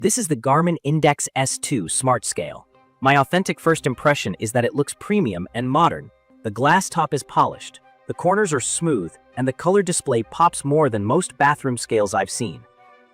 This is the Garmin Index S2 Smart Scale. My authentic first impression is that it looks premium and modern. The glass top is polished, the corners are smooth, and the color display pops more than most bathroom scales I've seen.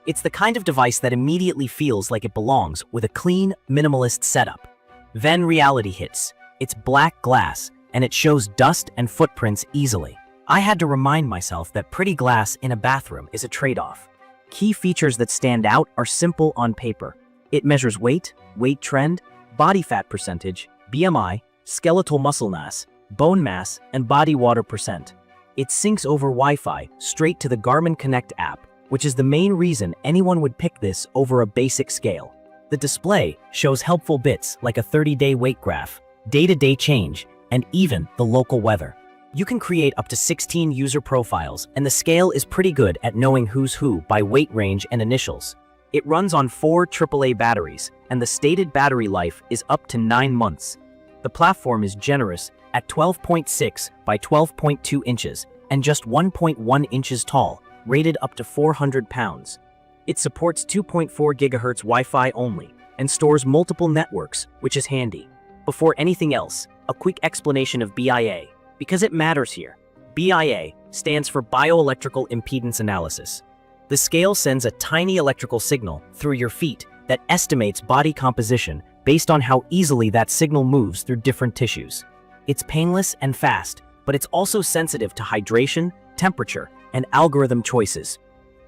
It's the kind of device that immediately feels like it belongs with a clean, minimalist setup. Then reality hits. It's black glass, and it shows dust and footprints easily. I had to remind myself that pretty glass in a bathroom is a trade-off. Key features that stand out are simple on paper. It measures weight, weight trend, body fat percentage, BMI, skeletal muscle mass, bone mass, and body water percent. It syncs over Wi-Fi straight to the Garmin Connect app, which is the main reason anyone would pick this over a basic scale. The display shows helpful bits like a 30-day weight graph, day-to-day change, and even the local weather. You can create up to 16 user profiles, and the scale is pretty good at knowing who's who by weight range and initials. It runs on 4 AAA batteries, and the stated battery life is up to 9 months. The platform is generous at 12.6 by 12.2 inches and just 1.1 inches tall, rated up to 400 pounds. It supports 2.4 GHz Wi-Fi only and stores multiple networks, which is handy. Before anything else, a quick explanation of BIA, because it matters here. BIA stands for bioelectrical impedance analysis. The scale sends a tiny electrical signal through your feet that estimates body composition based on how easily that signal moves through different tissues. It's painless and fast, but it's also sensitive to hydration, temperature, and algorithm choices.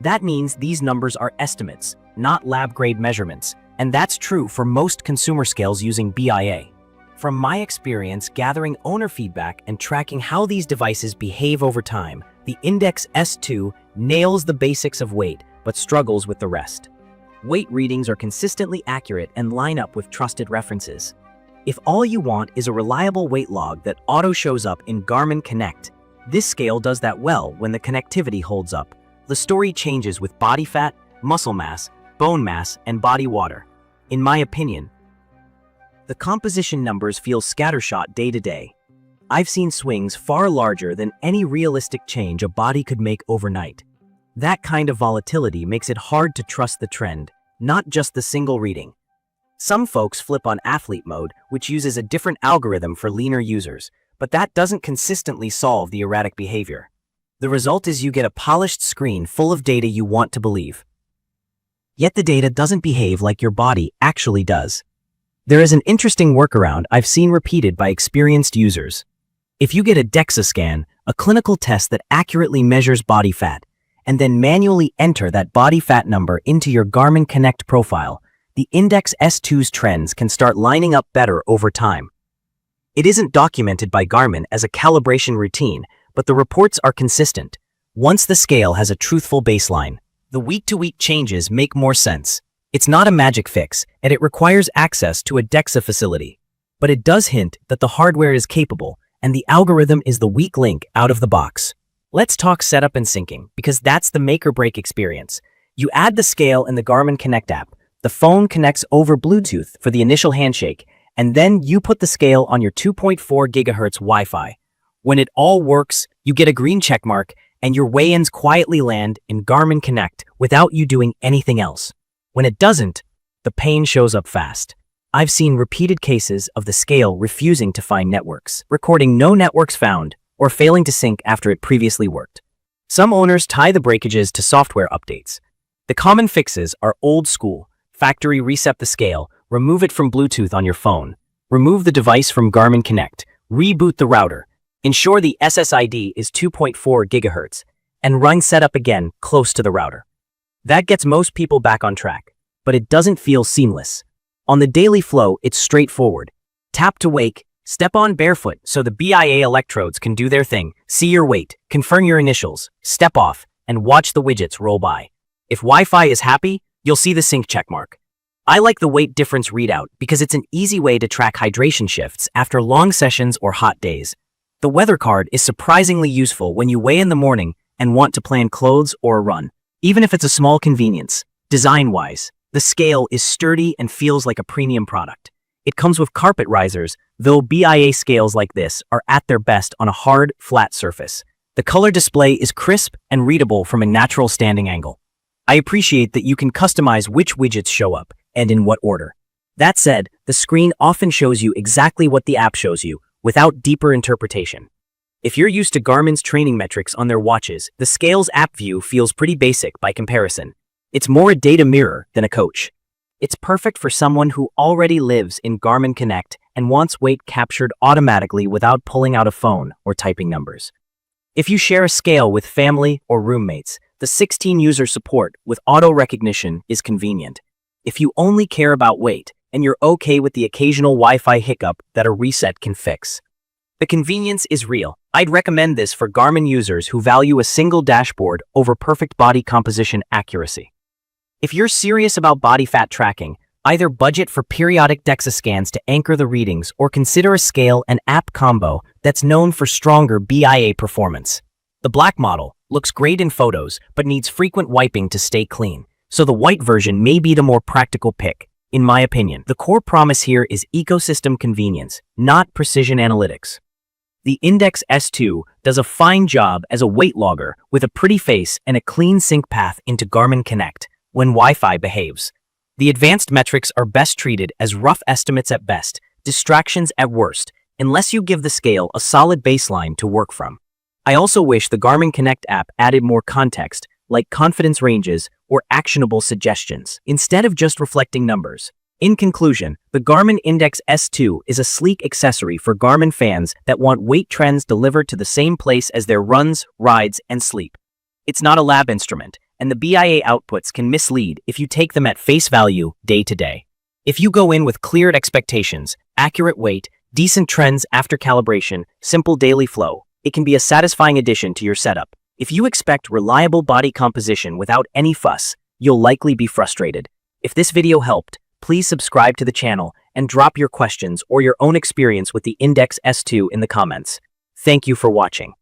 That means these numbers are estimates, not lab-grade measurements, and that's true for most consumer scales using BIA. From my experience gathering owner feedback and tracking how these devices behave over time, the Index S2 nails the basics of weight but struggles with the rest. Weight readings are consistently accurate and line up with trusted references. If all you want is a reliable weight log that auto shows up in Garmin Connect, this scale does that well when the connectivity holds up. The story changes with body fat, muscle mass, bone mass, and body water. In my opinion, the composition numbers feel scattershot day to day. I've seen swings far larger than any realistic change a body could make overnight. That kind of volatility makes it hard to trust the trend, not just the single reading. Some folks flip on athlete mode, which uses a different algorithm for leaner users, but that doesn't consistently solve the erratic behavior. The result is you get a polished screen full of data you want to believe. Yet the data doesn't behave like your body actually does. There is an interesting workaround I've seen repeated by experienced users. If you get a DEXA scan, a clinical test that accurately measures body fat, and then manually enter that body fat number into your Garmin Connect profile, the Index S2's trends can start lining up better over time. It isn't documented by Garmin as a calibration routine, but the reports are consistent. Once the scale has a truthful baseline, the week-to-week changes make more sense. It's not a magic fix, and it requires access to a DEXA facility. But it does hint that the hardware is capable, and the algorithm is the weak link out of the box. Let's talk setup and syncing, because that's the make-or-break experience. You add the scale in the Garmin Connect app, the phone connects over Bluetooth for the initial handshake, and then you put the scale on your 2.4 GHz Wi-Fi. When it all works, you get a green checkmark, and your weigh-ins quietly land in Garmin Connect without you doing anything else. When it doesn't, the pain shows up fast. I've seen repeated cases of the scale refusing to find networks, recording no networks found, or failing to sync after it previously worked. Some owners tie the breakages to software updates. The common fixes are old school: factory reset the scale, remove it from Bluetooth on your phone, remove the device from Garmin Connect, reboot the router, ensure the SSID is 2.4 GHz, and run setup again close to the router. That gets most people back on track, but it doesn't feel seamless. On the daily flow, it's straightforward. Tap to wake, step on barefoot so the BIA electrodes can do their thing, see your weight, confirm your initials, step off, and watch the widgets roll by. If Wi-Fi is happy, you'll see the sync checkmark. I like the weight difference readout because it's an easy way to track hydration shifts after long sessions or hot days. The weather card is surprisingly useful when you weigh in the morning and want to plan clothes or a run. Even if it's a small convenience, design-wise, the scale is sturdy and feels like a premium product. It comes with carpet risers, though BIA scales like this are at their best on a hard, flat surface. The color display is crisp and readable from a natural standing angle. I appreciate that you can customize which widgets show up and in what order. That said, the screen often shows you exactly what the app shows you, without deeper interpretation. If you're used to Garmin's training metrics on their watches, the Scales app view feels pretty basic by comparison. It's more a data mirror than a coach. It's perfect for someone who already lives in Garmin Connect and wants weight captured automatically without pulling out a phone or typing numbers. If you share a scale with family or roommates, the 16-user support with auto recognition is convenient. If you only care about weight and you're okay with the occasional Wi-Fi hiccup that a reset can fix, the convenience is real. I'd recommend this for Garmin users who value a single dashboard over perfect body composition accuracy. If you're serious about body fat tracking, either budget for periodic DEXA scans to anchor the readings or consider a scale and app combo that's known for stronger BIA performance. The black model looks great in photos but needs frequent wiping to stay clean, so the white version may be the more practical pick. In my opinion, the core promise here is ecosystem convenience, not precision analytics. The Index S2 does a fine job as a weight logger with a pretty face and a clean sync path into Garmin Connect when Wi-Fi behaves. The advanced metrics are best treated as rough estimates at best, distractions at worst, unless you give the scale a solid baseline to work from. I also wish the Garmin Connect app added more context, like confidence ranges or actionable suggestions, instead of just reflecting numbers. In conclusion, the Garmin Index S2 is a sleek accessory for Garmin fans that want weight trends delivered to the same place as their runs, rides, and sleep. It's not a lab instrument, and the BIA outputs can mislead if you take them at face value day to day. If you go in with clear expectations, accurate weight, decent trends after calibration, simple daily flow, it can be a satisfying addition to your setup. If you expect reliable body composition without any fuss, you'll likely be frustrated. If this video helped, please subscribe to the channel and drop your questions or your own experience with the Index S2 in the comments. Thank you for watching.